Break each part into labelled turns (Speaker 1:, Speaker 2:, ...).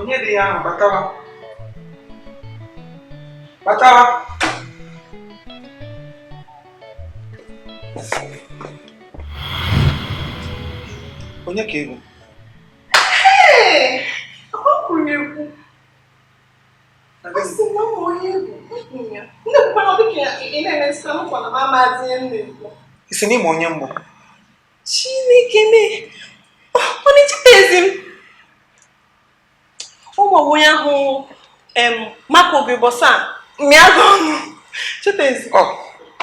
Speaker 1: Onye dị ya batawa. Batawa. Onye ka ego?
Speaker 2: Hey! Ako kunyeku. Kasi na onye ego. Nne kwa no dike ina-emesa no kwa na mama adị nne.
Speaker 1: Isi ni mo onye mbo.
Speaker 2: Chineke me. Oni chitezim. Ụmụ onye ahụ mako bibosa. Miago. Chitezim.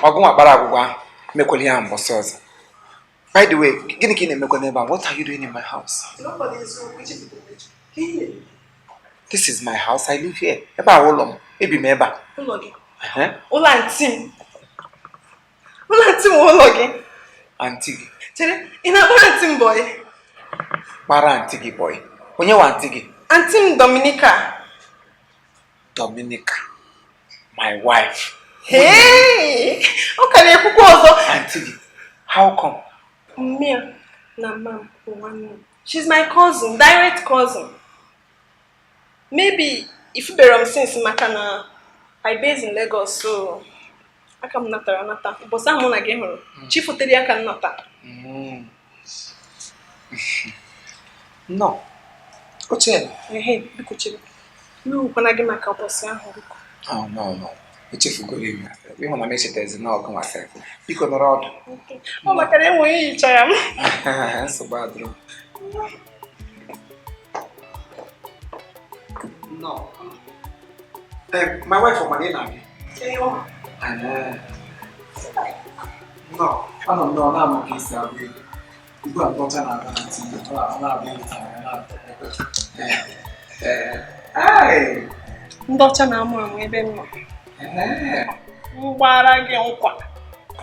Speaker 1: Ọgụ akpara agwụgwa mekweli ya mbosi ọzọ. By the way, gini ka ị na-emekwa n'ebe a? What are you doing in my house? This is my house. I live here. Ebe a ụlọ m. Ebi m ebe a.
Speaker 2: Ụlọ gị? Ụlọ aunty m. Ụlọ aunty m ụlọ gị?
Speaker 1: Aunty gị.
Speaker 2: Chere, ị na-akpara aunty m boy?
Speaker 1: Kpara aunty gị boy. Onye wa aunty gị?
Speaker 2: Aunty m Dominica.
Speaker 1: Dominica. My wife.
Speaker 2: Hey! Ọ ka na-ekwukwa ọzọ.
Speaker 1: Aunty gị. How come?
Speaker 2: Mia na mam one. She's my cousin, direct cousin. Maybe if you bear since Makana, I base in Lagos, so I come nata. But someone again her. Chief Oteria can nata.
Speaker 1: No. Coachella.
Speaker 2: Hey, Bikuchi. You when I get my cup of
Speaker 1: Oh no. Chief go in. We want to make sure there's no come myself. Because the road.
Speaker 2: Okay. Oh, my career we cham.
Speaker 1: So bad, bro. No. My wife for Manila. No. No, I'm okay, sir. You go and talk Hey.
Speaker 2: Ndocha na amu ebe mma. Mgbara gị nkwa.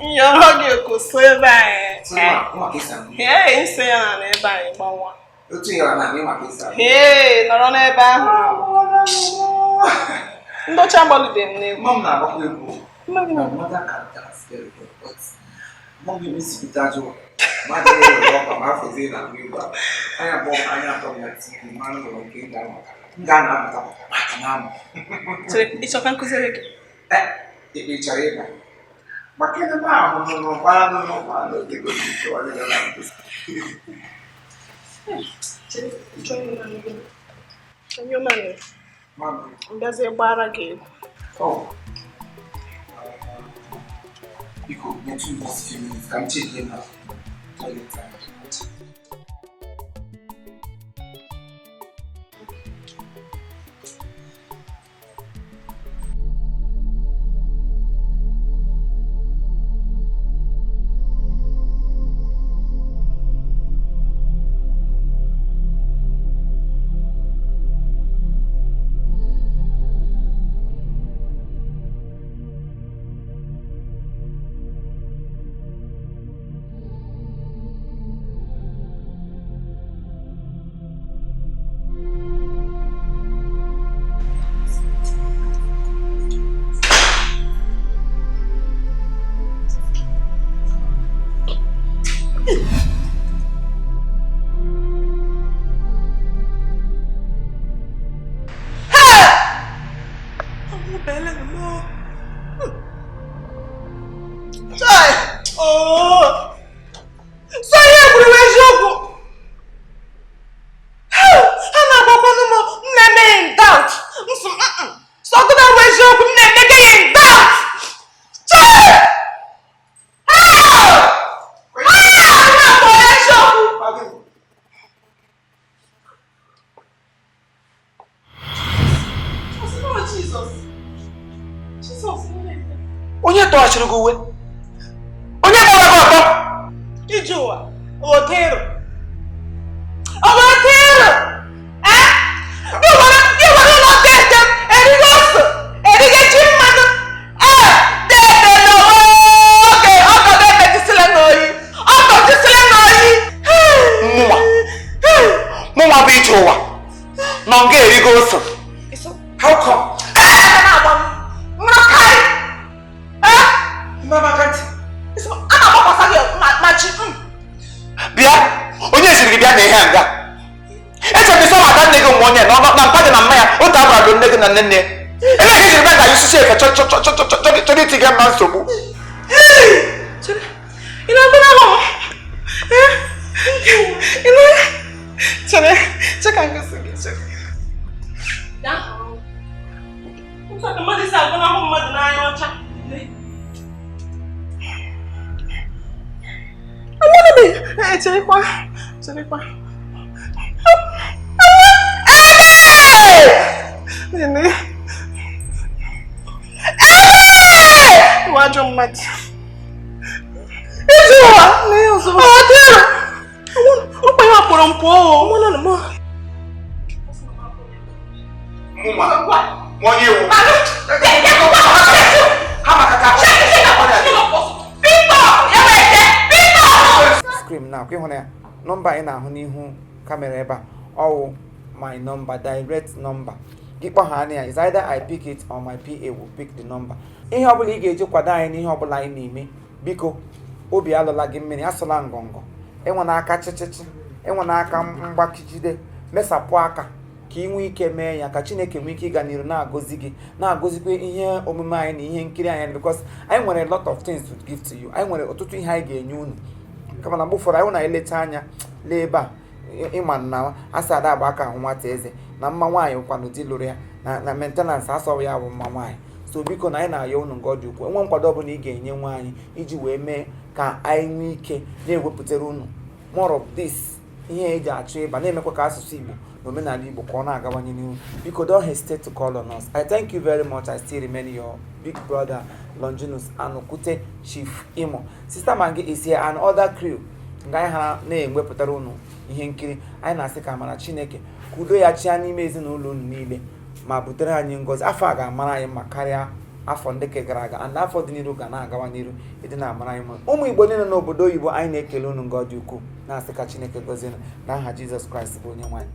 Speaker 2: Nyọrọ gị okoso ebe anyị. Hey, nse ya na ebe anyị gbanwa.
Speaker 1: Otu ya na anyị maka isa.
Speaker 2: Hey, nọrọ n'ebe ahụ. Ndocha gbalụde m n'egwu.
Speaker 1: Mom na-agbakwa egwu. Mother can dance very well, but mom give me sipitajo. Mother dey work am afọ zi na egwu. Anya bọ anya atọ ya TV man no nke ga maka. Nga na-amụta maka na amụ.
Speaker 2: Chere, ịchọka nkụziri gị?
Speaker 1: Ị chọrọ ịga? Maka na ma ahụ no dị gosi ọ dị na nkụzi.
Speaker 2: Chere, ịchọrọ ịga n'ebe. Onye ọma
Speaker 1: Mama.
Speaker 2: Ngazi gbara gị egwu.
Speaker 1: Biko, nye 2 minutes ka m check in na toilet. Onye tọchiri gị uwe? Onye gbara gị ọtọ?
Speaker 2: Ije ụwa, Otero. Otero! Gị nwere ụlọ tete m, erigo ose, erigo ji mmanụ. Tete n'oge, ọkọ ga-emetisile n'oyi. Ọkọ tisile n'oyi.
Speaker 1: Mụnwa bụ ije ụwa. Nọ nga erigo ose. How come? Mama can't.
Speaker 2: I'm a machi.
Speaker 1: Bia.
Speaker 3: na nne ebe ka jiri banga yusu sheka chọ iti ga ma nsogbu
Speaker 2: ina bana ho ina chere cheka ngosi chere da Usa kama disa bana ho mad na ayo cha amana be chere kwa Nene. Wajo mad. Ejo, ne ozo. Adero. O pa yo porompo. Mo na mo.
Speaker 3: Muma. Mo ye wo. Scream now. Ke hone number ina ho ni hu camera eba. Oh, my number, direct number. Is either I pick it or my PA will pick the number. Ihe ọbụla ị ga-eji kwado anyị n'ihe ọbụla anyị na-eme biko obi alụla gị mmiri asụla ngọngọ enwe n'aka chịchịchị enwe n'aka mgbakijide mesapụ aka ka ị nwee ike mee ya ka Chineke nwee ike ịga n'iru na-agọzi gị na-agọzikwa ihe omume anyị na ihe nkiri anyị because anyị nwere a lot of things to give to you. Anyị nwere ọtụtụ ihe anyị ga-enye unu kama na mgbe ụfọdụ anyị na-eleta anya lee ebe a ịma na asa ada agba aka ahụ nwata eze na mma nwaanyị ụkwanụ di lụrụ ya na maintenance asọrọ ya bụ mma nwaanyị so biko na anyị na-ayọ unu nke ọ dị ukwuu enwe nkwado ọbụla ị ga-enye nwaanyị iji wee mee ka anyị nwee ike na-ewepụtara unu more of this ihe eji achọ ịba na-emekwa ka asụsụ Igbo na omenala Igbo ka ọ na-agawanye n'ihu biko don't hesitate to call on us. I thank you very much. I still remain your big brother Longinus Anokute Chief Imo. Sister Mangi is here and other crew nga anyị ha na-enwepụtara unu ihe nkiri anyị na-asị ka amara Chineke ka udo ya chia n'ime ezinụlọ unu niile ma butere anyị ngọzi afọ a ga-amara anyị ma karịa afọ ndị ke gara aga and afọ dị n'iru ga na-agawa n'iru ịdị na-amara anyị mma ụmụ Igbo niile n'obodo oyibo anyị na-ekele unu ngọzi ukwu na-asị ka Chineke gọzie n'aha Jizọs Kraịst bụ onye nwaanyị.